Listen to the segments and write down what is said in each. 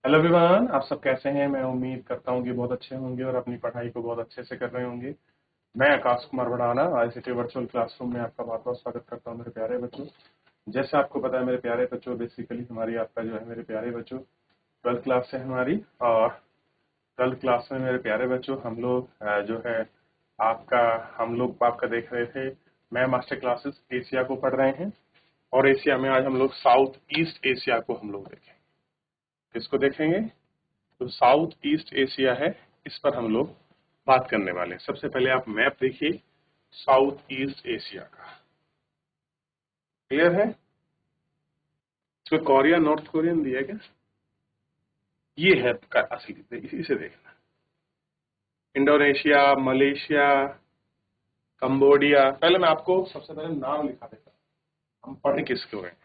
Hello everyone, आप सब कैसे हैं। मैं उम्मीद करता हूं कि बहुत अच्छे होंगे और अपनी पढ़ाई को बहुत अच्छे से कर रहे होंगे। मैं Akash Kumar Bhadana ICT virtual classroom में आपका बहुत बहुत स्वागत करता हूं मेरे प्यारे बच्चों। जैसे आपको पता है मेरे प्यारे बच्चों, बेसिकली हमारी आपका जो है मेरे प्यारे बच्चों 12th क्लास है हमारी। और 12th क्लास में मेरे प्यारे बच्चों हम लोग जो है आपका हम लोग आपका देख रहे थे। मैं मास्टर क्लासेस एशिया को पढ़ रहे हैं और एशिया में आज हम लोग साउथ ईस्ट एशिया को हम लोग देखेंगे। किसको देखेंगे? तो साउथ ईस्ट एशिया है, इस पर हम लोग बात करने वाले हैं। सबसे पहले आप मैप देखिए साउथ ईस्ट एशिया का। क्लियर है? इसमें कोरिया नॉर्थ कोरियन दिया है क्या? ये है का असली, इसे देखना। Indonesia, Malaysia, Cambodia. पहले मैं आपको सबसे पहले नाम लिखा देता हूं, हम पढ़े किसके हुए हैं।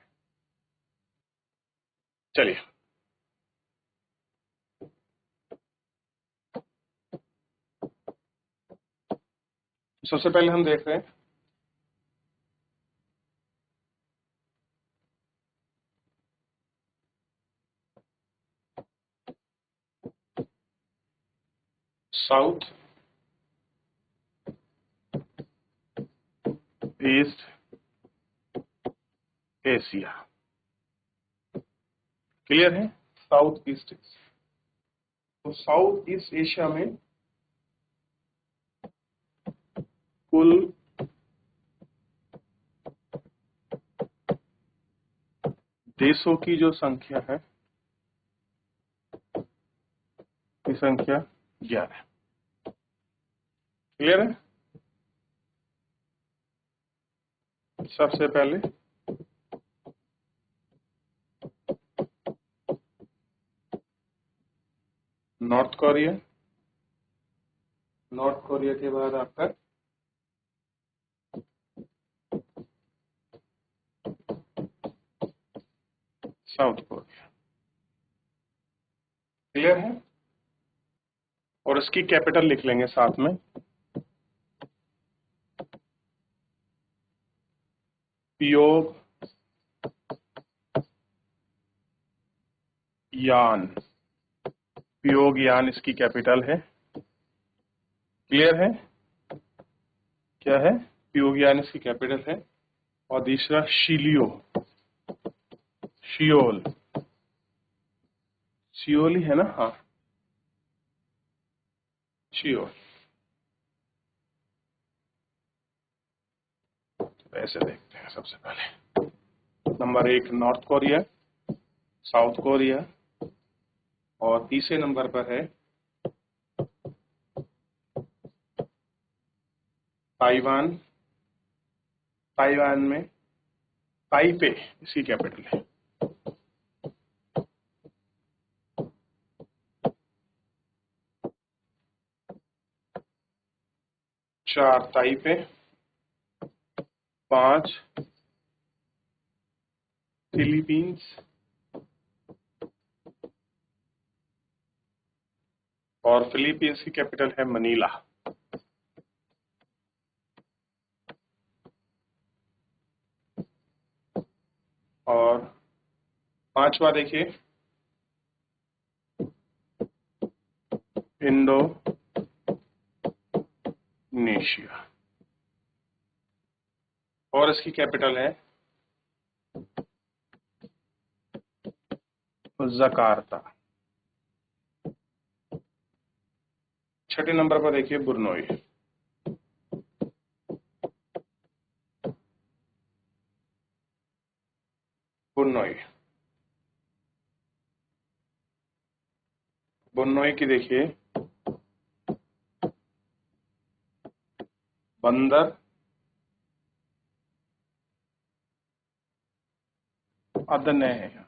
चलिए, सबसे पहले हम देख रहे हैं साउथ ईस्ट एशिया। क्लियर है? South east Asia. तो साउथ ईस्ट एशिया में कुल देशों की जो संख्या है, की संख्या 11। क्लियर है? सबसे पहले नॉर्थ कोरिया, नॉर्थ कोरिया के बाद आपका साउथ कोरिया। क्लियर है? और इसकी कैपिटल लिख लेंगे साथ में, पियोंग यान। पियोंग यान इसकी कैपिटल है। क्लियर है? क्या है? पियोंग यान इसकी कैपिटल है। और दूसरा शिलियो, शियोल। शियोल ही है ना? हाँ, शियोल। ऐसे देखते हैं। सबसे पहले number 1 north Korea, south Korea, और तीसरे नंबर पर है ताइवान। ताइवान में ताइपे इसकी कैपिटल है। 4 ताइपे, 5 फिलीपींस, और फिलीपींस की कैपिटल है मनीला। और पांचवा देखिए इंडोनेशिया, और इसकी कैपिटल है जकार्ता। छठे नंबर पर देखिए बुरनोई। बुरनोई, बुरनोई की देखिए बंदर अदने है।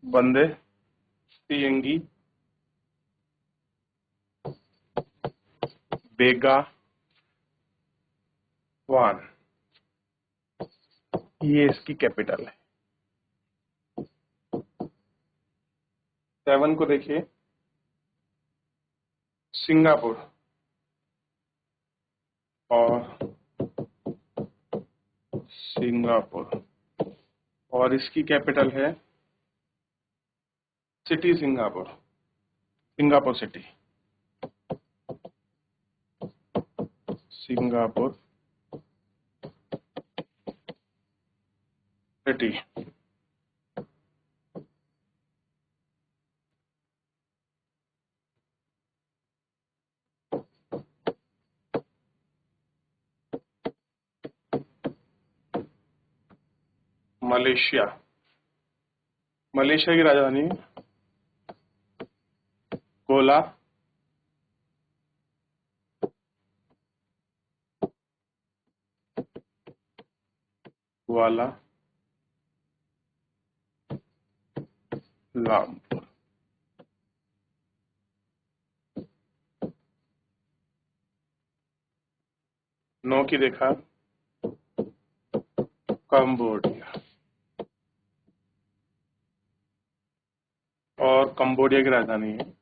बंदे तियंगी, बेगा वान, ये इसकी कैपिटल है। 7 को देखिए सिंगापुर और सिंगापुर, और इसकी कैपिटल है city Singapore, Singapore city, Singapore city. Malaysia, Malaysia की राजधानी कोला वाला लामपुर। नौ की देखा कंबोडिया, और कंबोडिया की राजधानी है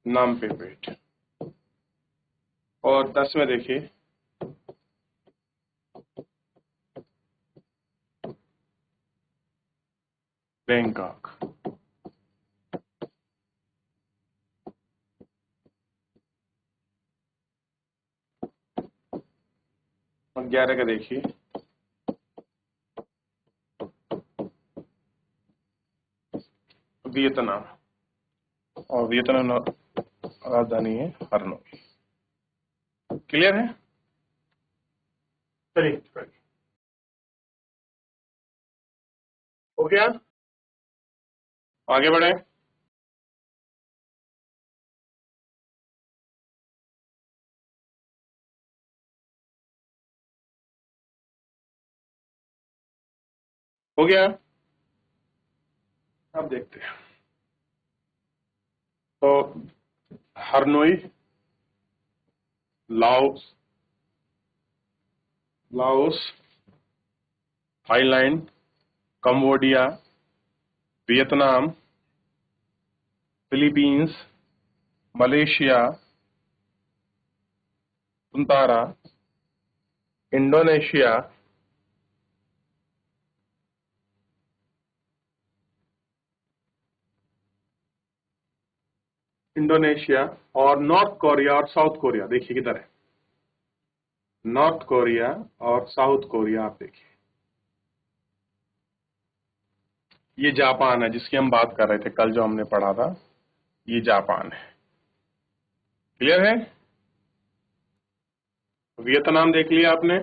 नामपेपेट। और 10 में देखिए बैंकॉक। और 11 का देखिए वियतनाम, और वियतनाम राजधानी है हनोई। क्लियर है? चलिए हो गया, आगे बढ़े। हो गया, अब देखते हैं। तो Hanoi Laos, Laos, Thailand, Cambodia, Vietnam, Philippines, Malaysia, Sumatra, Indonesia, Indonesia, और नॉर्थ कोरिया और साउथ कोरिया। देखिए किधर है, नॉर्थ कोरिया और साउथ कोरिया। आप देखिए ये जापान है जिसकी हम बात कर रहे थे कल, जो हमने पढ़ा था, ये जापान है। क्लियर है? वियतनाम देख लिया आपने,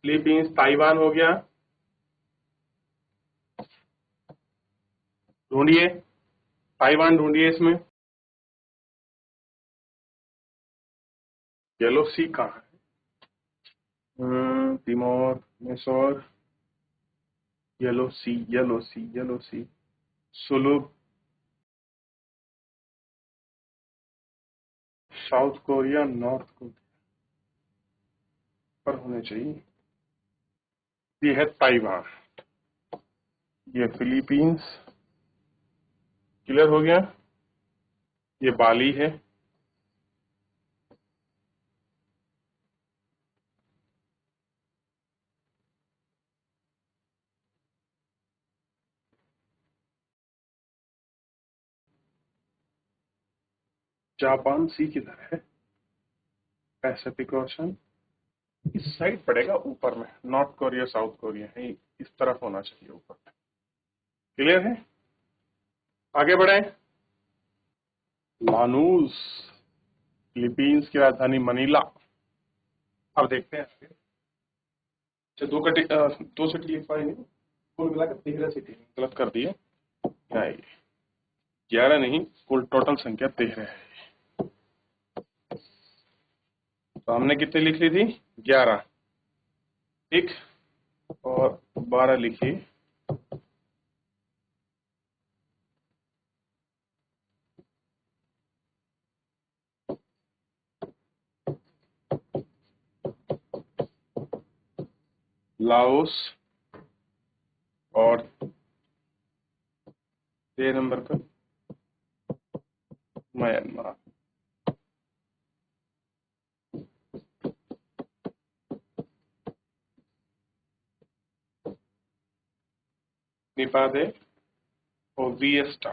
फिलीपींस, ताइवान हो गया, ढूंढिए ताइवान, ढूंढिए इसमें येलो सी कहाँ है? तिमोर मेसोर, येलो सी, येलो सी, येलो सी, Sulu, south Korea, north Korea पर होने चाहिए। ये है ताइवान, ये फिलीपींस। क्लियर हो गया? ये बाली है, जापान सी किधर है? पैसिफिक ओशन इस साइड पड़ेगा, ऊपर में। नॉर्थ कोरिया साउथ कोरिया है, इस तरफ होना चाहिए ऊपर। क्लियर है? आगे बढ़े। लानूस, फिलीपींस की राजधानी मनीला। अब देखते हैं आगे। अच्छा, दो सिटी लिख पाएंगे, कुल मिलाकर 13 सिटी। गलत कर दिए, 11 नहीं, कुल टोटल संख्या 13 है। तो हमने कितने लिख ली थी? 11, ठीक, और 12 लिखी लाओस और 6 नंबर पर म्यांमार। निपादे और वियस्टा।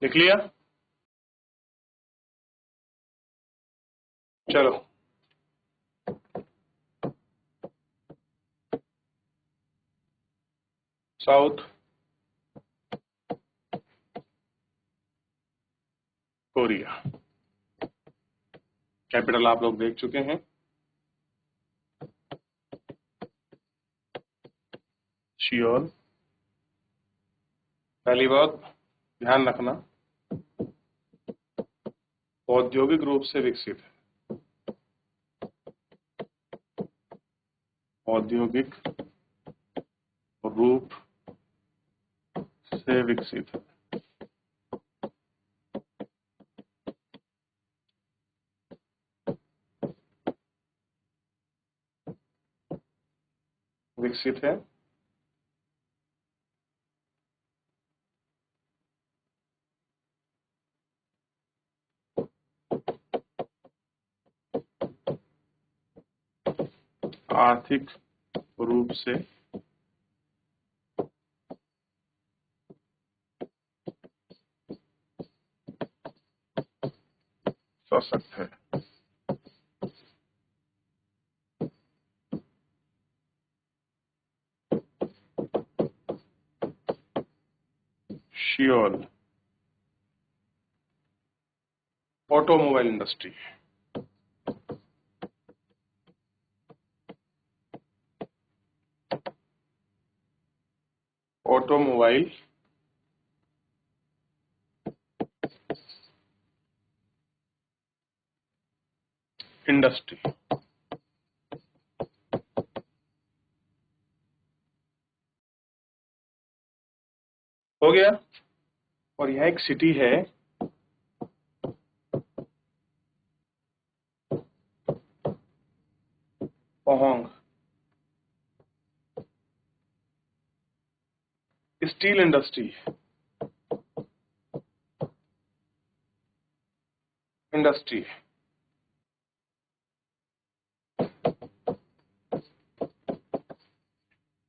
लिख लिया? चलो साउथ कोरिया। कैपिटल आप लोग देख चुके हैं। सियोल। पहली बात ध्यान रखना, औद्योगिक रूप से विकसित है। औद्योगिक रूप से विकसित है। विकसित है। आर्थिक रूप से सशक्त है। Seoul. Automobile industry. Automobile industry. हो गया। और यह एक सिटी है पोहोंग। Steel industry. इंडस्ट्री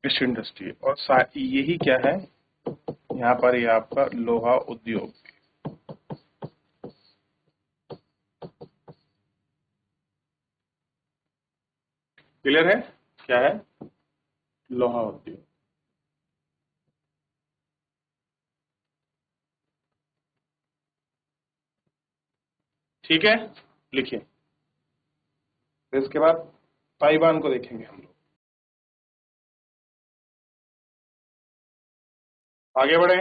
इस इंडस्ट्री और यही क्या है यहाँ पर, ये आपका लोहा उद्योग। क्लियर है? क्या है? लोहा उद्योग। ठीक है, लिखिए। इसके बाद ताइवान को देखेंगे हम लोग। आगे बढ़े।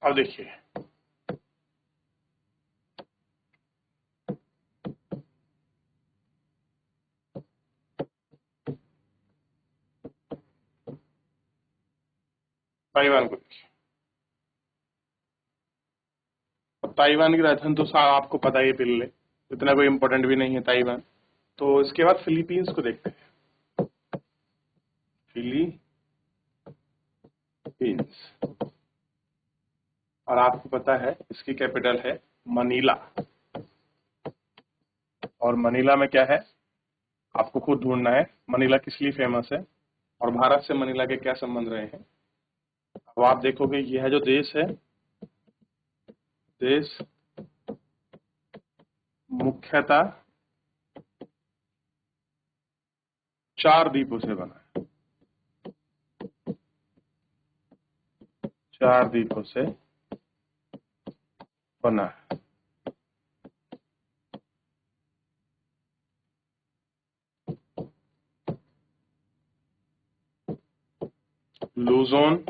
अब देखिए, ताइवान को देखिए। ताइवान की राजधानी तो आपको पता ही, पिल्ले इतना कोई इंपॉर्टेंट भी नहीं है ताइवान। तो इसके बाद फिलीपींस को देखते हैं। फिलीपींस, और आपको पता है इसकी कैपिटल है मनीला। और मनीला में क्या है आपको खुद ढूंढना है। मनीला किस लिए फेमस है और भारत से मनीला के क्या संबंध रहे हैं। अब आप देखोगे यह जो देश है, देश मुख्यतः 4 द्वीपों से बना है। 4 द्वीपों से बना है। लूजोन,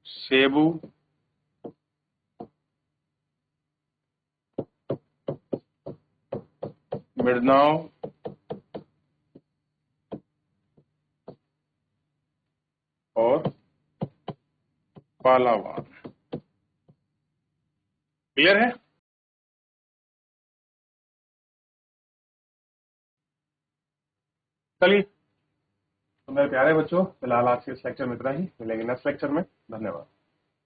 सेबू, मिडनाव, और पालावान। क्लियर है? चलिए, तो मेरे प्यारे बच्चों, फिलहाल आज के इस लेक्चर में इतना ही। मिलेंगे नेक्स्ट लेक्चर में। धन्यवाद।